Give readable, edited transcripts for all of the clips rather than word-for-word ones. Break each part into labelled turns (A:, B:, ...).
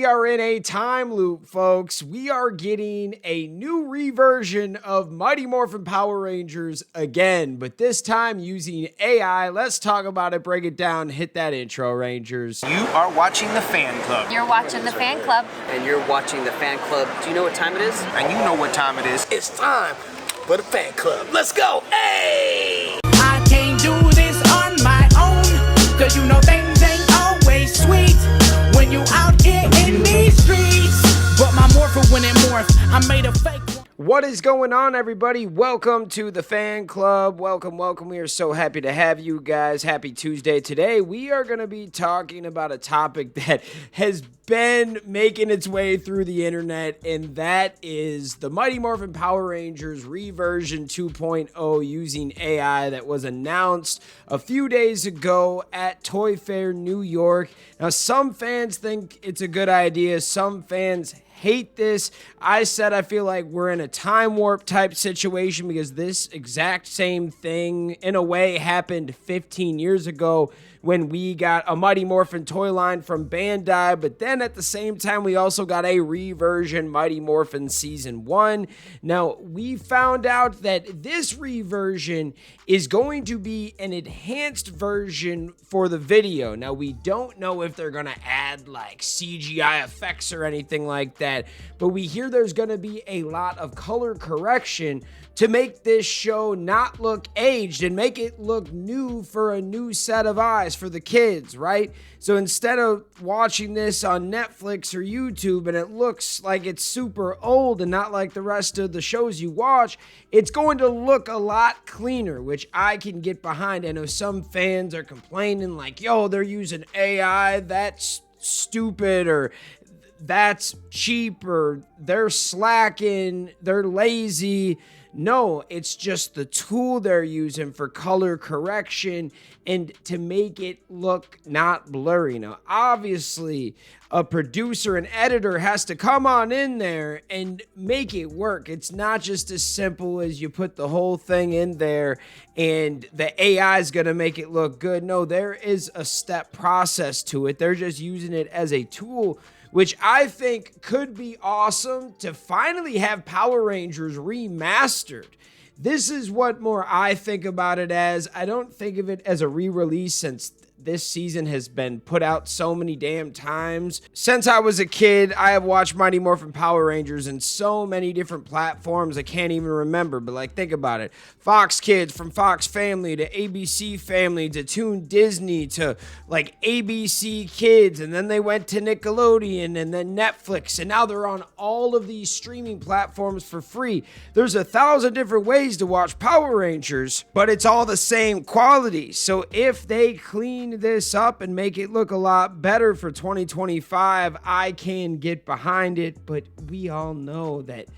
A: We are in a time loop, folks. We are getting a new reversion of Mighty Morphin Power Rangers again, but this time using AI. Let's talk about it, break it down, hit that intro, Rangers.
B: You are watching the fan club.
C: You're watching the fan club.
D: And you're watching the fan club. Do you know what time it is?
B: And you know what time it is.
E: It's time for the fan club. Let's go. Hey!
F: I can't do this on my own, cause you know things ain't always sweet when you out here in these streets. But my morpher when it morphed, I made a fake one.
A: What is going on, everybody? Welcome to the fan club. Welcome. We are so happy to have you guys. Happy Tuesday. Today, we are going to be talking about a topic that has been making its way through the internet, and that is the Mighty Morphin Power Rangers Reversion 2.0 using AI that was announced a few days ago at Toy Fair New York. Now, some fans think it's a good idea. Some fans hate this. I said I feel like we're in a time warp type situation because this exact same thing in a way happened 15 years ago when we got a Mighty Morphin toy line from Bandai, but then at the same time we also got a reversion Mighty Morphin Season 1. Now, we found out that this reversion is going to be an enhanced version for the video. Now, we don't know if they're going to add like CGI effects or anything like that, but we hear there's going to be a lot of color correction to make this show not look aged and make it look new for a new set of eyes for the kids, right? So instead of watching this on Netflix or YouTube and it looks like it's super old and not like the rest of the shows you watch, it's going to look a lot cleaner, which I can get behind. I know some fans are complaining like, yo, they're using AI, that's stupid, or that's cheap, or they're slacking, they're lazy. No, it's just the tool they're using for color correction and to make it look not blurry. Now, obviously, a producer and editor has to come on in there and make it work. It's not just as simple as you put the whole thing in there and the AI is going to make it look good. No, there is a step process to it. They're just using it as a tool, which I think could be awesome to finally have Power Rangers remastered. This is what more I think about it as. I don't think of it as a re-release since this season has been put out so many damn times. Since I was a kid, I have watched Mighty Morphin Power Rangers in so many different platforms I can't even remember, but like think about it. Fox Kids, from Fox Family to ABC Family to Toon Disney to like ABC Kids, and then they went to Nickelodeon and then Netflix, and now they're on all of these streaming platforms for free. There's 1,000 different ways to watch Power Rangers, but it's all the same quality. So if they clean this up and make it look a lot better for 2025, I can get behind it. But we all know that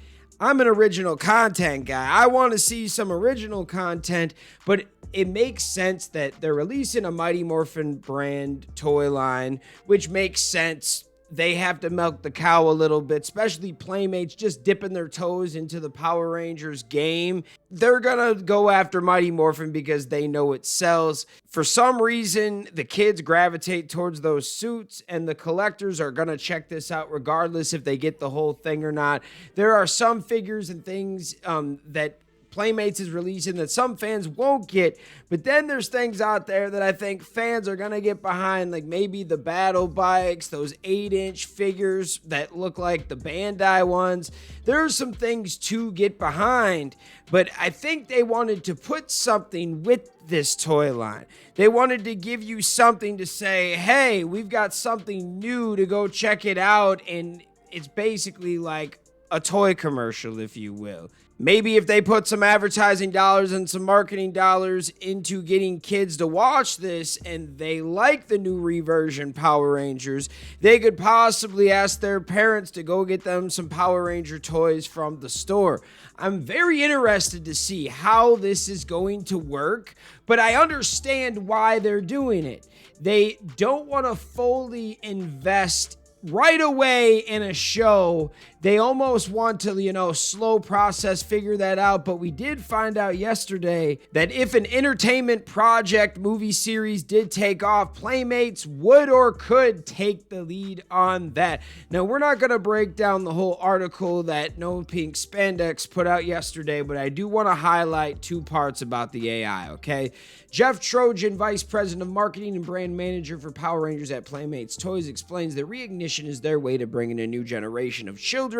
A: I'm an original content guy. I want to see some original content, but it makes sense that they're releasing a Mighty Morphin brand toy line, which makes sense. They have to milk the cow a little bit, especially Playmates just dipping their toes into the Power Rangers game. They're gonna go after Mighty Morphin because they know it sells. For some reason, the kids gravitate towards those suits, and the collectors are gonna check this out regardless if they get the whole thing or not. There are some figures and things that Playmates is releasing that some fans won't get, but then there's things out there that I think fans are gonna get behind, like maybe the battle bikes, those 8-inch figures that look like the Bandai ones. There's some things to get behind, but I think they wanted to put something with this toy line. They wanted to give you something to say, hey, we've got something new to go check it out, and it's basically like a toy commercial, if you will. Maybe if they put some advertising dollars and some marketing dollars into getting kids to watch this and they like the new reversion Power Rangers, they could possibly ask their parents to go get them some Power Ranger toys from the store. I'm very interested to see how this is going to work, but I understand why they're doing it. They don't want to fully invest right away in a show they almost want to, slow process, figure that out. But we did find out yesterday that if an entertainment project movie series did take off, Playmates would or could take the lead on that. Now, we're not going to break down the whole article that No Pink Spandex put out yesterday, but I do want to highlight two parts about the AI, okay? Jeff Trojan, Vice President of Marketing and Brand Manager for Power Rangers at Playmates Toys, explains that Reignition is their way to bring in a new generation of children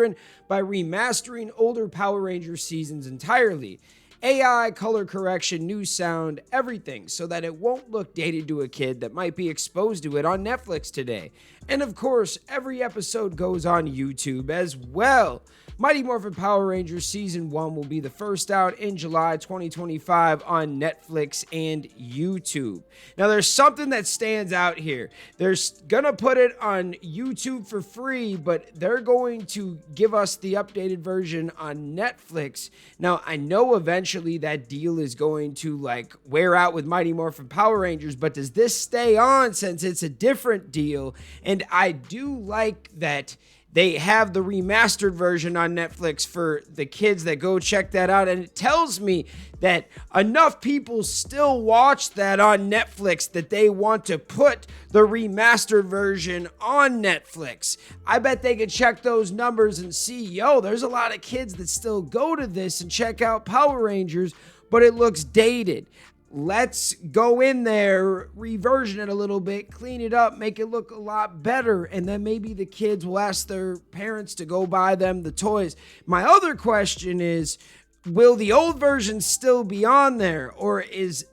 A: by remastering older Power Rangers seasons entirely. AI, color correction, new sound, everything, so that it won't look dated to a kid that might be exposed to it on Netflix today. And of course, every episode goes on YouTube as well. Mighty Morphin Power Rangers Season 1 will be the first out in July 2025 on Netflix and YouTube. Now, there's something that stands out here. They're gonna put it on YouTube for free, but they're going to give us the updated version on Netflix. Now, I know eventually that deal is going to wear out with Mighty Morphin Power Rangers, but does this stay on since it's a different deal? And I do like that they have the remastered version on Netflix for the kids that go check that out. And it tells me that enough people still watch that on Netflix that they want to put the remastered version on Netflix. I bet they could check those numbers and see, there's a lot of kids that still go to this and check out Power Rangers, but it looks dated. Let's go in there, reversion it a little bit, clean it up, make it look a lot better, and then maybe the kids will ask their parents to go buy them the toys. My other question is, will the old version still be on there, or is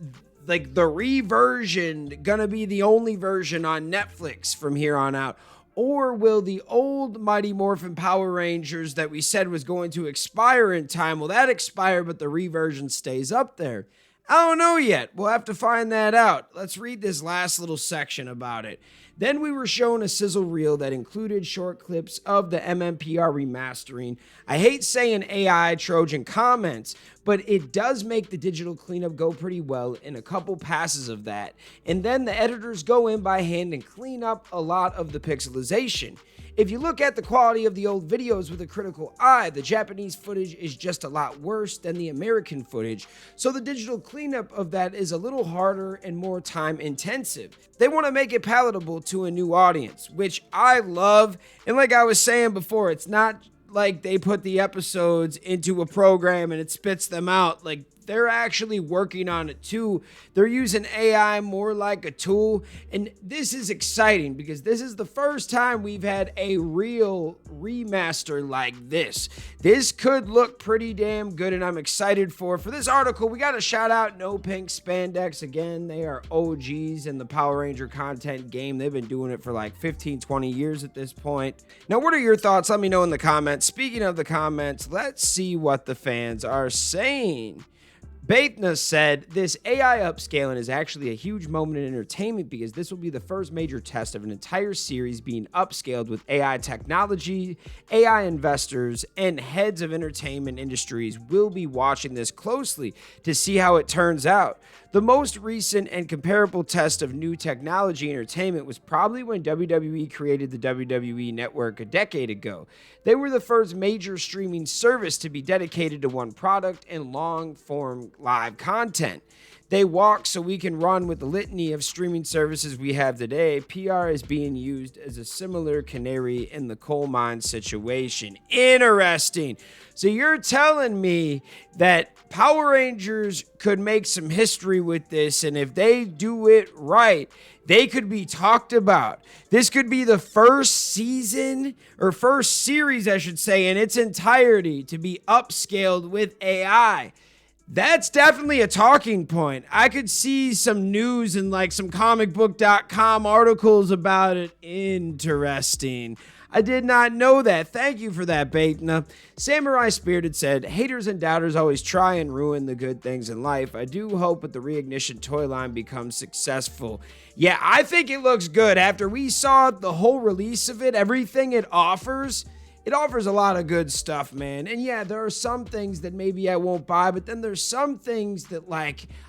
A: the reversion gonna be the only version on Netflix from here on out? Or will the old Mighty Morphin Power Rangers that we said was going to expire in time, will that expire but the reversion stays up there? I don't know yet. We'll have to find that out. Let's read this last little section about it. Then we were shown a sizzle reel that included short clips of the MMPR remastering. I hate saying AI Trojan comments, but it does make the digital cleanup go pretty well in a couple passes of that. And then the editors go in by hand and clean up a lot of the pixelization. If you look at the quality of the old videos with a critical eye, the Japanese footage is just a lot worse than the American footage, so the digital cleanup of that is a little harder and more time intensive. They want to make it palatable to a new audience, which I love, and like I was saying before, it's not like they put the episodes into a program and it spits them out. They're actually working on it too. They're using AI more like a tool. And this is exciting because this is the first time we've had a real remaster like this. This could look pretty damn good, and I'm excited for this article. We got to shout out No Pink Spandex again. They are OGs in the Power Ranger content game. They've been doing it for 15, 20 years at this point. Now, what are your thoughts? Let me know in the comments. Speaking of the comments, let's see what the fans are saying. Baitna said, this AI upscaling is actually a huge moment in entertainment because this will be the first major test of an entire series being upscaled with AI technology. AI investors and heads of entertainment industries will be watching this closely to see how it turns out. The most recent and comparable test of new technology entertainment was probably when WWE created the WWE Network a decade ago. They were the first major streaming service to be dedicated to one product and long-form live content. They walk so we can run with the litany of streaming services we have today. PR is being used as a similar canary in the coal mine situation. Interesting. So you're telling me that Power Rangers could make some history with this, and if they do it right, they could be talked about. This could be the first season, or first series, I should say, in its entirety to be upscaled with AI. That's definitely a talking point. I could see some news in some comicbook.com articles about it. Interesting. I did not know that. Thank you for that, Baitna. Samurai Spirited said, haters and doubters always try and ruin the good things in life. I do hope that the Reignition toy line becomes successful. Yeah, I think it looks good. After we saw the whole release of it, everything it offers a lot of good stuff, man. And yeah, there are some things that maybe I won't buy, but then there's some things that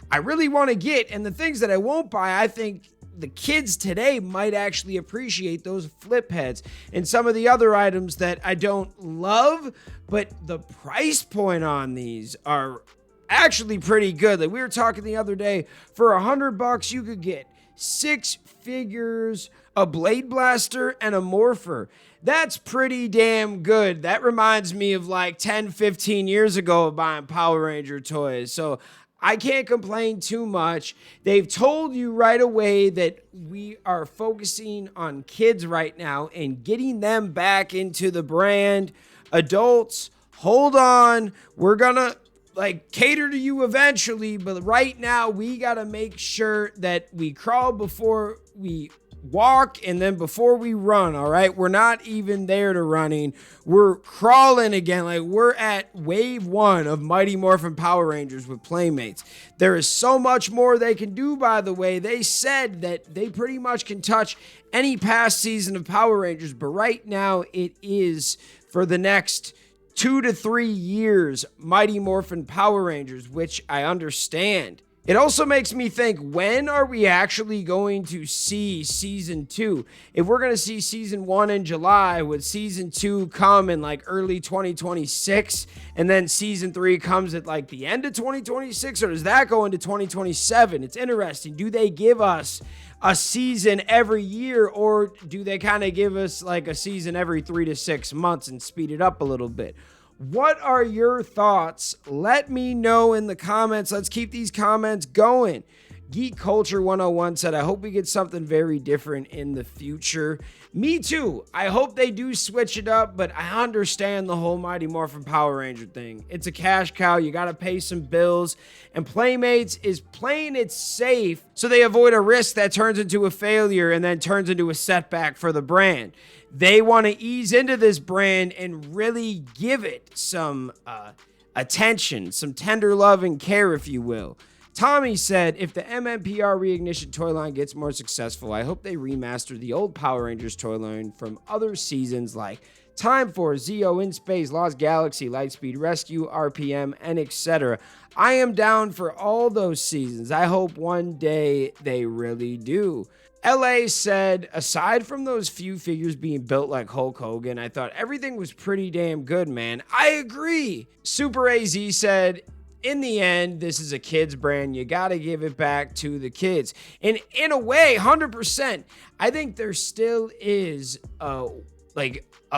A: I really want to get. And the things that I won't buy, I think the kids today might actually appreciate those flip heads and some of the other items that I don't love, but the price point on these are actually pretty good. Like we were talking the other day, for $100 you could get 6 figures, a Blade Blaster, and a Morpher. That's pretty damn good. That reminds me of like 10, 15 years ago of buying Power Ranger toys. So I can't complain too much. They've told you right away that we are focusing on kids right now and getting them back into the brand. Adults, hold on. We're gonna cater to you eventually, but right now we gotta make sure that we crawl before we walk and then before we run. All right, we're not even there to running, we're crawling again. Like we're at wave 1 of Mighty Morphin Power Rangers with Playmates. There is so much more they can do. By the way, they said that they pretty much can touch any past season of Power Rangers, but right now it is for the next 2 to 3 years Mighty Morphin Power Rangers, which I understand. It also makes me think, when are we actually going to see season 2? If we're going to see season 1 in July, would season 2 come in like early 2026 and then season 3 comes at like the end of 2026, or does that go into 2027? It's interesting. Do they give us a season every year, or do they kind of give us like a season every 3 to 6 months and speed it up a little bit? What are your thoughts? Let me know in the comments. Let's keep these comments going. Geek Culture 101 said, I hope we get something very different in the future. Me too. I hope they do switch it up, but I understand the whole Mighty Morphin Power Ranger thing. It's a cash cow. You got to pay some bills, and Playmates is playing it safe so they avoid a risk that turns into a failure and then turns into a setback for the brand. They want to ease into this brand and really give it some attention, some tender love and care, if you will. Tommy said, if the MMPR Reignition toy line gets more successful, I hope they remaster the old Power Rangers toy line from other seasons like Time Force, Zeo, In Space, Lost Galaxy, Lightspeed Rescue, RPM, and etc. I am down for all those seasons. I hope one day they really do. LA said, aside from those few figures being built like Hulk Hogan, I thought everything was pretty damn good, man. I agree. Super AZ said, in the end, this is a kid's brand. You got to give it back to the kids. And in a way, 100%, I think there still is a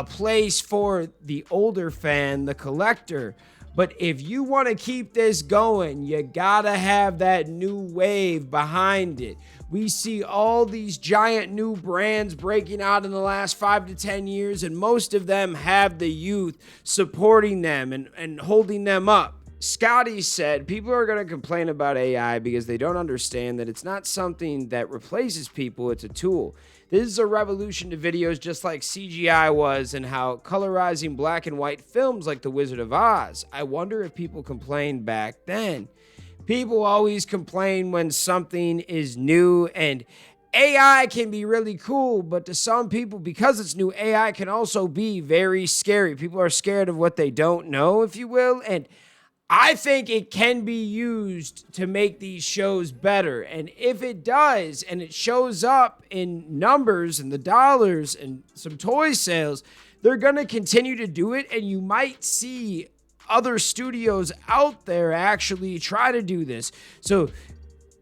A: place for the older fan, the collector. But if you want to keep this going, you got to have that new wave behind it. We see all these giant new brands breaking out in the last 5 to 10 years, and most of them have the youth supporting them and holding them up. Scotty said, people are going to complain about AI because they don't understand that it's not something that replaces people, it's a tool. This is a revolution to videos just like CGI was, and how colorizing black and white films like The Wizard of Oz. I wonder if people complained back then. People always complain when something is new, and AI can be really cool, but to some people, because it's new, AI can also be very scary. People are scared of what they don't know, if you will, and I think it can be used to make these shows better. And if it does, and it shows up in numbers and the dollars and some toy sales, they're going to continue to do it. And you might see other studios out there actually try to do this. So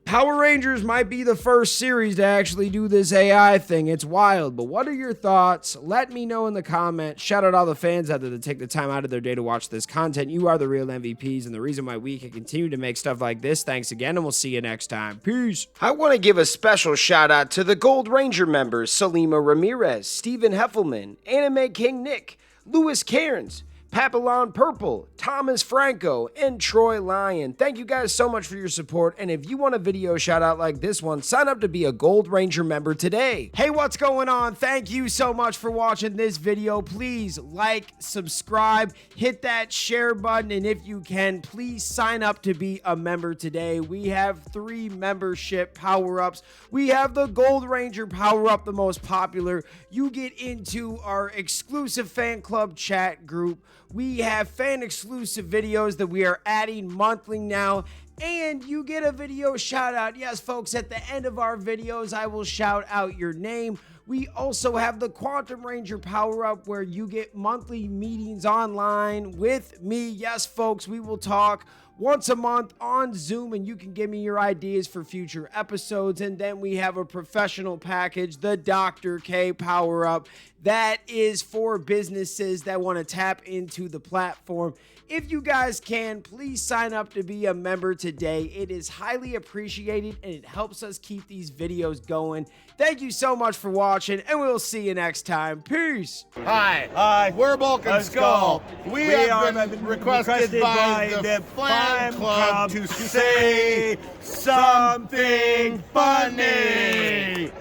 A: Power Rangers might be the first series to actually do this AI thing. It's wild. But what are your thoughts? Let me know in the comments. Shout out all the fans out there that take the time out of their day to watch this content. You are the real MVPs and the reason why we can continue to make stuff like this. Thanks again, and we'll see you next time. Peace.
B: I want to give a special shout out to the Gold Ranger members, Salima Ramirez, Stephen Heffelman, Anime King Nick, Louis Cairns, Papillon Purple, Thomas Franco, and Troy Lyon. Thank you guys so much for your support, and if you want a video shout out like this one, sign up to be a Gold Ranger member today.
A: Hey, what's going on? Thank you so much for watching this video. Please like, subscribe, hit that share button, and if you can, please sign up to be a member today. We have 3 membership power-ups. We have the Gold Ranger power-up, the most popular. You get into our exclusive fan club chat group. We have fan exclusive videos that we are adding monthly now, and you get a video shout out. Yes, folks, at the end of our videos, I will shout out your name. We also have the Quantum Ranger Power Up where you get monthly meetings online with me. Yes, folks, we will talk once a month on Zoom and you can give me your ideas for future episodes. And then we have a professional package, the Dr. K Power Up. That is for businesses that want to tap into the platform. If you guys can, please sign up to be a member today. It is highly appreciated and it helps us keep these videos going. Thank you so much for watching and we'll see you next time. Peace.
C: Hi, we're Bulk and Skull. We have been requested by the Fan Club to say something funny.